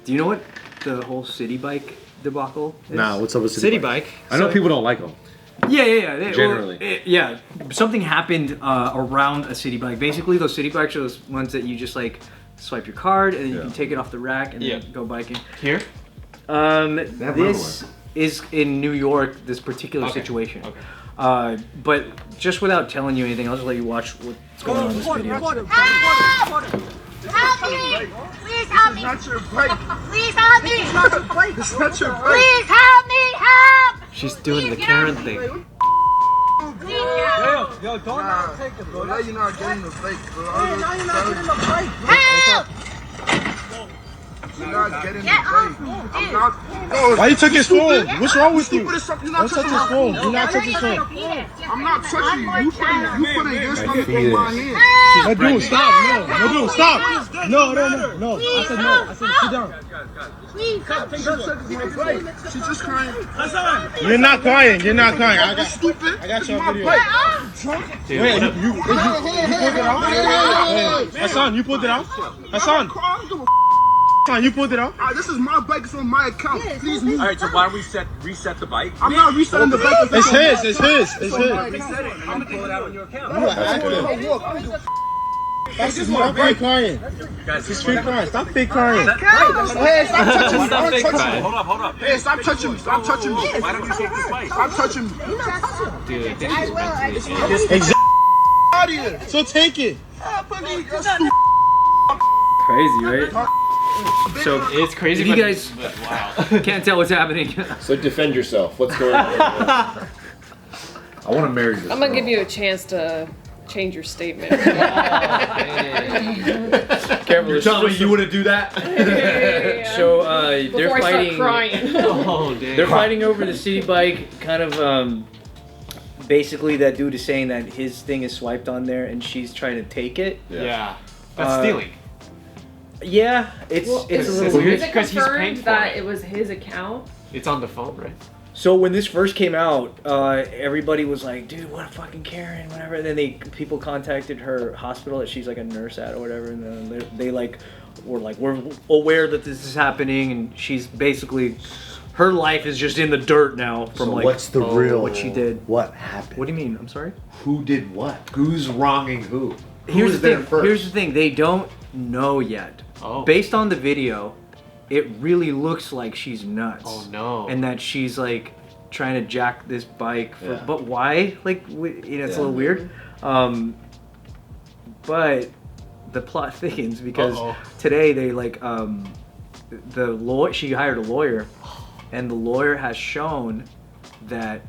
Do you know what the whole CitiBike debacle is? Nah, what's up with CitiBike? I know people don't like them. Yeah. Generally. Yeah. Something happened around a CitiBike. Basically, those CitiBikes are those ones that you just like swipe your card and then you can take it off the rack and then go biking. Here? This is in New York, this particular situation. Okay. But just without telling you anything, I'll just let you watch what's going on in this video. Help me! Please help me! It's not your bike. Please help me! It's not your bike. It's not your bike. Please help me! Help! She's doing the Karen thing. Yo, don't not take it, bro. Now you're not getting the bike, bro. Now you're not getting the bike, bro. Help! You're not getting the bike. I'm not. Why you took his phone? What's wrong with you? Don't touch his phone. Do not touch his phone. I'm not touching you. You put it your stomach in my hand. No, dude, stop. No, dude, stop. No. I said no. I said sit down. Please. She's just crying. You're not crying. I got your video. Wait, you pulled it out? Hassan, you pulled it out? Hassan, you pulled it out? This is my bike. It's on my account. Please move. All right, so why don't we reset the bike? I'm not resetting the bike. It's his. I'm gonna pull it out on your account. That's just my fake crying. He's fake crying. Stop fake crying. Hey, stop touching me. Stop fake crying. Hold up. Hey, stop touching me. Stop touching me. Why don't you take this bike? Stop touching me. Dude, I think she's mentally Exactly. Out of here. So take it. Crazy, right? So it's crazy. If you guys can't tell what's happening. So defend yourself. What's going on? I want to marry this. I'm gonna give you a chance to change your statement. Careful. You're telling me you wouldn't do that? So they're Before I fighting. start crying. Oh, damn. They're fighting over the CitiBike. Kind of. Basically, that dude is saying that his thing is swiped on there, and she's trying to take it. Yeah. That's stealing. Yeah, it's a little weird. Is it Because he's paying confirmed for that it. it was his account? It's on the phone, right? So when this first came out, everybody was like, "Dude, what a fucking Karen, whatever." And then people contacted her hospital that she's like a nurse at or whatever, and then they were like, "We're aware that this is happening," and she's basically, her life is just in the dirt now from So what's the real? what she did. What happened? What do you mean? I'm sorry. Who did what? Who's wronging who? Here's the thing. They don't know yet. Oh. Based on the video, it really looks like she's nuts. Oh no. And that she's like trying to jack this bike for, but why? Like, it's a little weird. But the plot thickens because today they she hired a lawyer, and the lawyer has shown that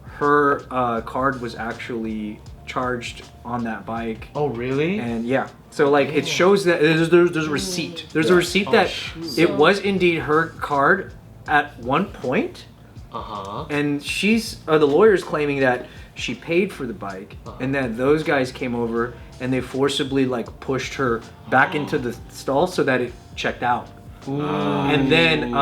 her card was actually charged on that bike. Oh really? And yeah, so like it shows that there's a receipt. There's a receipt that it was indeed her card at one point. And the lawyer's claiming that she paid for the bike, and that those guys came over and they forcibly like pushed her back into the stall so that it checked out. And then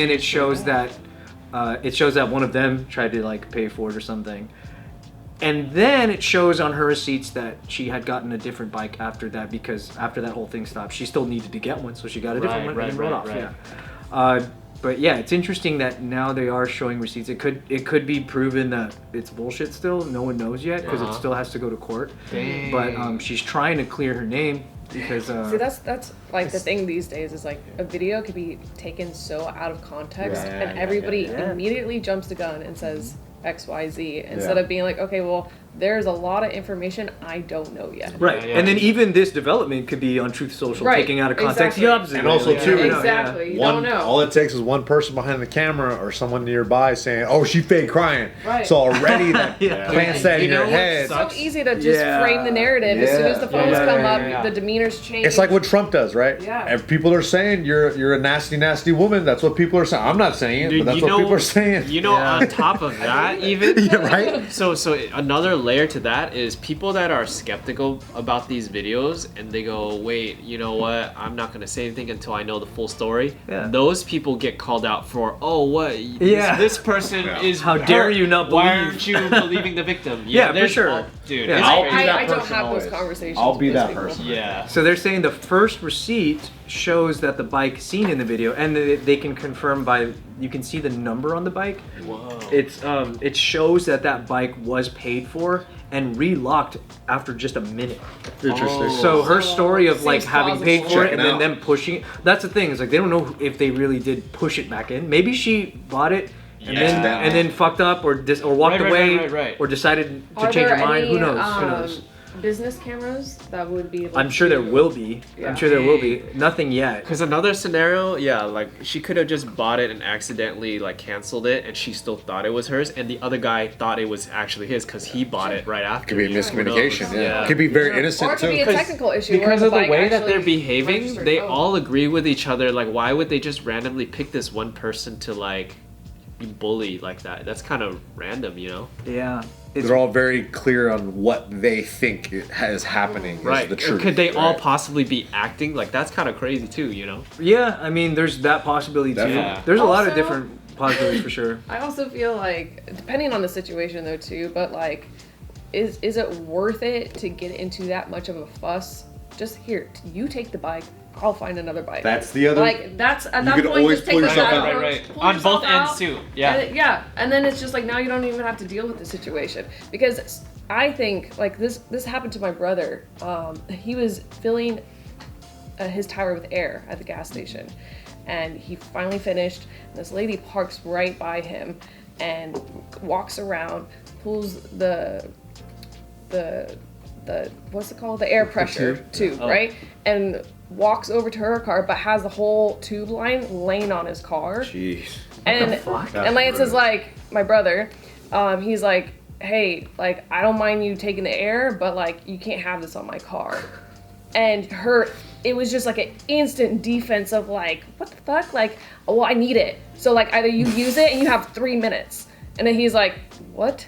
it shows that one of them tried to like pay for it or something. And then it shows on her receipts that she had gotten a different bike after that, because after that whole thing stopped, she still needed to get one, so she got a different one and wrote off. Yeah. But yeah, it's interesting that now they are showing receipts. It could be proven that it's bullshit still. No one knows yet because it still has to go to court. Dang. But she's trying to clear her name because. See, that's like the thing these days is like a video could be taken so out of context, and everybody immediately jumps the gun and says XYZ instead of being like, okay, well, there's a lot of information I don't know yet. Right, and then even this development could be on Truth Social, taking out of context the opposite. And also too, you don't know. All it takes is one person behind the camera or someone nearby saying, "Oh, she fake crying." Right. So already that plants that in your head. It's so easy to just frame the narrative as soon as the phones come up, the demeanors change. It's like what Trump does, right? Yeah. If people are saying you're a nasty, nasty woman, that's what people are saying. I'm not saying it, but that's what people are saying. You know, on top of that, even right. So another layer to that is people that are skeptical about these videos and they go, wait, you know what? I'm not gonna say anything until I know the full story. Yeah. Those people get called out for, this person is. How dare you not believe? Why aren't you believing the victim? For sure. Dude, I don't have those conversations. I'll be that person. Yeah. So they're saying the first receipt shows that the bike seen in the video, and they can confirm by, you can see the number on the bike. Whoa. It shows that bike was paid for and relocked after just a minute. Interesting. So her story of like Seems having paid plausible. for it and then them pushing it, that's the thing, is like they don't know if they really did push it back in. Maybe she bought it and then fucked up or walked away right. or decided to Are change her there mind. Who any, knows? Who knows? Business cameras that would be able I'm sure there will be. Yeah. I'm sure there will be. Nothing yet. Because another scenario, like she could have just bought it and accidentally like canceled it, and she still thought it was hers, and the other guy thought it was actually his because he bought it right after. Could be a you know, miscommunication. who knows? Yeah. Could be very innocent Or it could too. be a technical issue Because where of the bike way that they're actually behaving, registered they both. all agree with each other. Like, why would they just randomly pick this one person to like be bullied like that? That's kind of random, you know? Yeah. They're all very clear on what they think is happening. Right. Is the truth. Could they all right? possibly be acting? Like, that's kind of crazy too, you know? Yeah, I mean, there's that possibility too. Definitely. There's a lot of Also- different possibilities for sure. I also feel like, depending on the situation though too, but like, is it worth it to get into that much of a fuss? Just here, you take the bike, I'll find another bike. That's the other. Like that's at You that could point always just take pull the yourself back out. road, Right. pull On yourself both ends out, too. Yeah. And then it's just like now you don't even have to deal with the situation because I think like this happened to my brother. He was filling his tire with air at the gas station, and he finally finished. And this lady parks right by him and walks around, pulls the what's it called? The air pressure tube, right? And walks over to her car, but has the whole tube line laying on his car. Jeez. And Lance is like, my brother, he's like, hey, like, I don't mind you taking the air, but like, you can't have this on my car. And it was just like an instant defense of like, what the fuck? Like, oh, well, I need it. So like, either you use it and you have 3 minutes. And then he's like, what?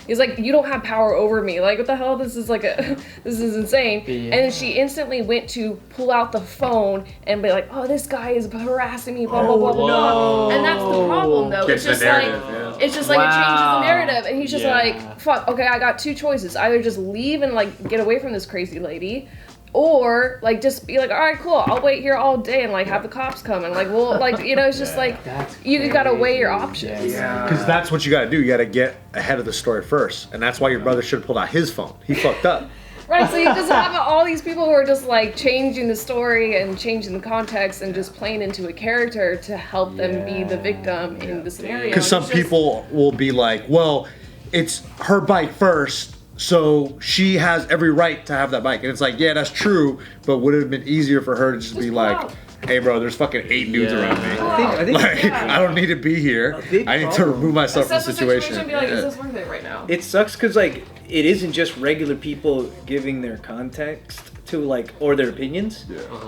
He's like, you don't have power over me. Like, what the hell? This is insane. Yeah. And then she instantly went to pull out the phone and be like, oh, this guy is harassing me, blah, blah, blah, blah, blah. And that's the problem, though. Gets It's just the narrative, like, it's just like it changes the narrative. And he's just Yeah. like, fuck, okay, I got 2 choices. Either just leave and like get away from this crazy lady, or like just be like, all right, cool, I'll wait here all day and like have the cops come and like, well, like, you know, it's just like you gotta weigh your options. Because that's what you got to do. You got to get ahead of the story first, and that's why your brother should have pulled out his phone. He fucked up. Right, so you just have all these people who are just like changing the story and changing the context and just playing into a character to help them be the victim in the scenario. Because some And it's just- people will be like, well, it's her bike first, so she has every right to have that bike. And it's like, yeah, that's true, but would it have been easier for her to just be pull like, out. hey, bro, there's fucking 8 dudes around me. I think Like, I don't need to be here. big I need to problem. remove myself from assess the the situation situation. and be like, Yeah. is this worth it right now? it sucks because like it isn't just regular people giving their context to like or their opinions.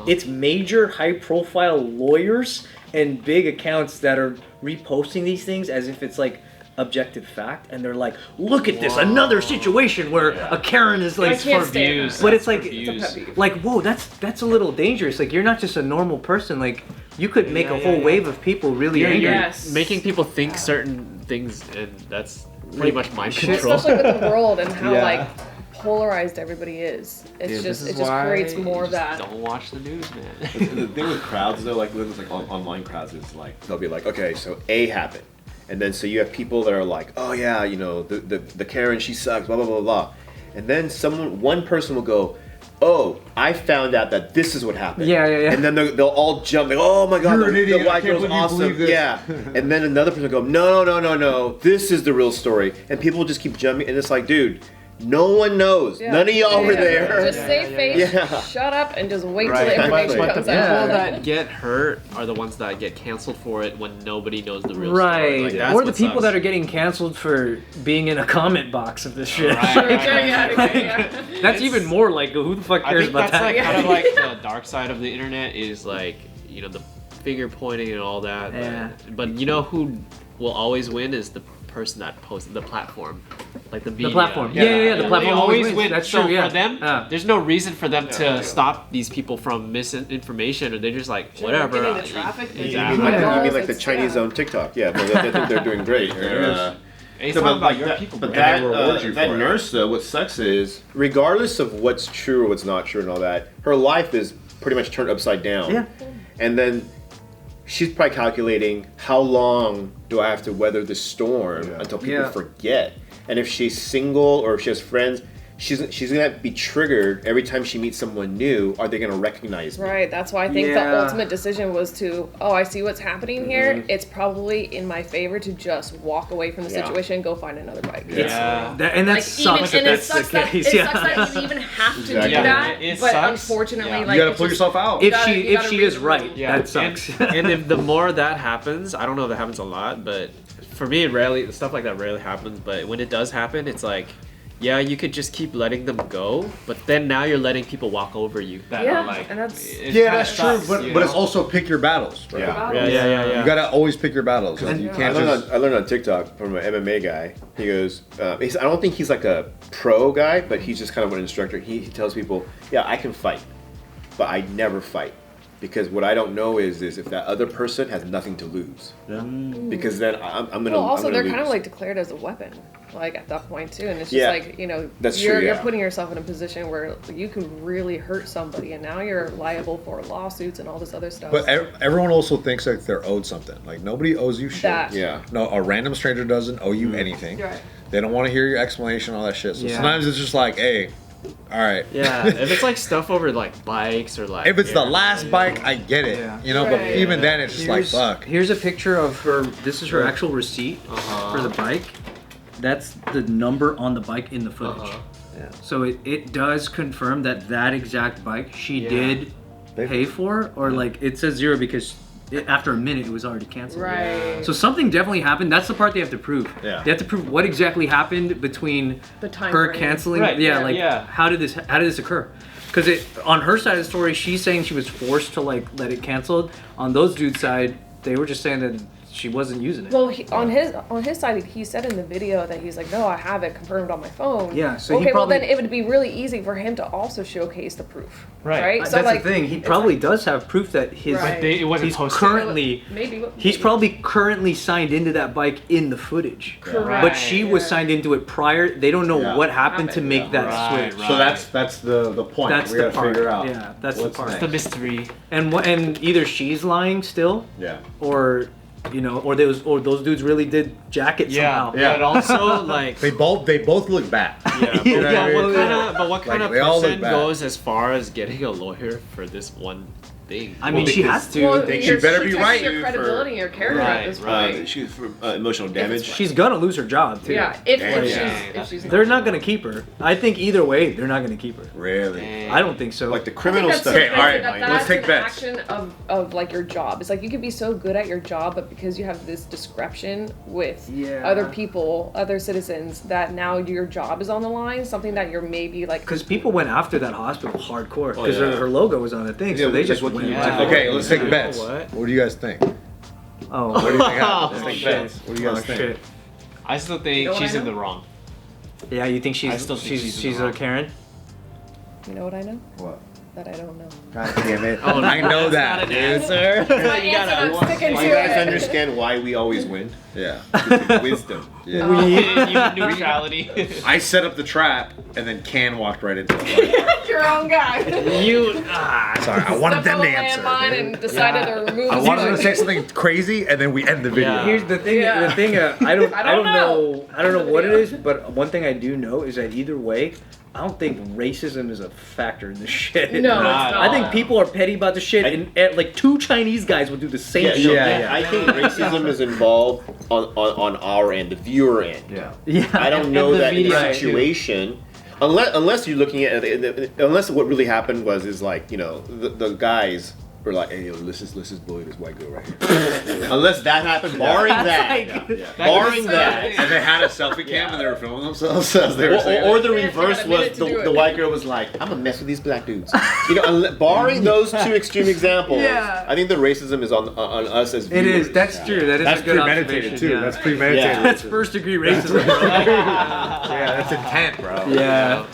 It's major high profile lawyers and big accounts that are reposting these things as if it's like objective fact, and they're like, look at this, another situation where a Karen is like I can't For stand views. that. but it's like Views. It's a pet peeve. like whoa, that's a little dangerous. Like you're not just a normal person. Like you could make a whole wave of people really angry. Yes. Making people think certain things, and that's pretty much mind control. Especially with the world and how Yeah. like polarized everybody is. It's this is it just why creates more You of just that. Don't watch the news, man. The thing with crowds though, like with like online crowds, is like they'll be like, okay, so A happened, and then so you have people that are like, oh yeah, you know, the Karen, she sucks, blah blah blah blah, and then one person will go, oh, I found out that this is what happened. Yeah. And then they'll all jump like, oh my god, You're an idiot, the I white can't girl's believe you awesome. believe this. Yeah. And then another person will go, no, this is the real story, and people just keep jumping, and it's like, dude, no one knows. Yeah. None of y'all were there. Just save face, Yeah. shut up, and just wait till Right. the information But But the comes people out. that get hurt are the ones that get canceled for it when nobody knows the real story. Right, Like, that's or the what people sucks. that are getting canceled for being in a comment box of this shit. Yeah. That's even more like who the fuck I cares think about that's that? like kind of like the dark side of the internet is like, you know, the finger pointing and all that. Yeah. But you know who will always win is the person that posted the platform, like the media. platform. Yeah, the platform They always always wins. win. That's so true, yeah. for them, Yeah. there's no reason for them to stop these people from misinformation, or they're just like whatever. Getting the traffic. Exactly. You mean like It's- the Chinese own TikTok? Yeah, but they think they're doing great. It's No, talking but about your that, people, but bro. that, And they reward you that for it. nurse though, what sucks is, regardless of what's true or what's not true and all that, her life is pretty much turned upside down. Yeah. And then she's probably calculating how long do I have to weather the storm until people forget. And if she's single or if she has friends, she's gonna be triggered every time she meets someone new. Are they gonna recognize me? Right. That's why I think the ultimate decision was to, I see what's happening here. It's probably in my favor to just walk away from the situation and go find another bike. And that sucks. Even, and it sucks that you even have to do that. It but sucks. unfortunately, You like gotta pull yourself out. If she is right, that sucks. And if the more that happens, I don't know if that happens a lot, but for me, stuff like that rarely happens. But when it does happen, it's like, yeah, you could just keep letting them go, but then now you're letting people walk over you. That are like, and that's that's true. But it's also pick your battles. Right? Yeah. You gotta always pick your battles. You can't I learned on TikTok from an MMA guy. He goes, I don't think he's like a pro guy, but he's just kind of an instructor. He tells people, yeah, I can fight, but I never fight. Because what I don't know is if that other person has nothing to lose. Because then I'm gonna. Well, also I'm gonna they're lose. kind of like declared as a weapon, like at that point too, and it's just like That's you're true, you're putting yourself in a position where you can really hurt somebody, and now you're liable for lawsuits and all this other stuff. But everyone also thinks like they're owed something. Like nobody owes you shit. That. No, a random stranger doesn't owe you anything. Right. They don't want to hear your explanation, all that shit. So sometimes it's just like, hey, all right. Yeah, if it's like stuff over like bikes or like. If it's the last bike, I get it. You know, but even then, it's just like, fuck. Here's a picture of her. This is her actual receipt for the bike. That's the number on the bike in the footage. So it does confirm that exact bike she did pay for, or like it says 0 because after a minute it was already canceled. Right. So something definitely happened. That's the part they have to prove. Yeah. They have to prove what exactly happened between The time her frame. canceling. Right, How did this occur? Because on her side of the story, she's saying she was forced to like let it canceled. On those dudes' side, they were just saying that she wasn't using it. Well, on his side, he said in the video that he's like, no, I have it confirmed on my phone. Yeah, so he okay, well probably- then it would be really easy for him to also showcase the proof, right? So That's like, the thing. He probably does have proof that his. Right. It wasn't He's posted. currently. maybe He's probably currently signed into that bike in the footage. Correct. But she was signed into it prior. They don't know what happened to make that Right, switch. right. So that's the point. That's we the gotta part. figure out. Yeah, that's what's the part. The mystery. And either she's lying still, or or those dudes really did jack it somehow. But also like. They both look bad. Yeah, You know what I mean? what kind of they all look person bad. goes as far as getting a lawyer for this one thing? I mean, she has to. well, she better be right Your credibility and your character at this point. She's for emotional damage. She's gonna lose her job too. Yeah, if she's They're not gonna keep her. I think either way, they're not gonna keep her. Really? I don't think so. Like the criminal stuff. Okay, all right, let's take that's bets. an action of like your job. It's like you could be so good at your job, but because you have this discretion with other people, other citizens, that now your job is on the line. Something that you're maybe like. Because people went after that hospital hardcore because her logo was on the thing, so Yeah, they just like went. Okay, let's take bets. What? What do you guys think? Oh, What do you think happens? Let's Oh, take shit. bets. What do you guys oh, think? shit. I still think You know what she's I in know? the wrong. Yeah, you think I still think she's a wrong. Karen? You know what I know? What? That I don't know. God damn it. Oh, I know that, dude. answer. My answer, I'm sticking Do to you guys it. understand why we always win? Yeah. Wisdom. Yeah. Neutrality. I set up the trap, and then Can walked right into it. Your own guy. Sorry, I wanted Stepped them on to a answer. landmine dude. and decided to remove I his wanted them to foot. say something crazy, and then we end the video. Yeah. Here's the thing. Yeah. The thing. I don't know. know what it is, but one thing I do know is that either way, I don't think racism is a factor in this shit. No, it's not. I think people are petty about the shit, and like 2 Chinese guys would do the same shit. I think racism is involved on our end, the viewer end. Yeah. I don't And know the that in media the too. situation. Unless you're looking at unless what really happened is like the guys were like, hey yo, let's just bully this white girl right here. Unless that happened, barring that, barring that, And they had a selfie cam and they were filming themselves as they were saying or it. the reverse They had a was minute to do the it. white girl was like, I'm gonna mess with these black dudes. Barring those 2 extreme examples, Yeah. I think the racism is on us as It viewers. is. That's true. That is That's a good premeditated observation, too. yeah. That's premeditated. Yeah. That's first degree racism, bro. Yeah, that's intent, bro. Yeah.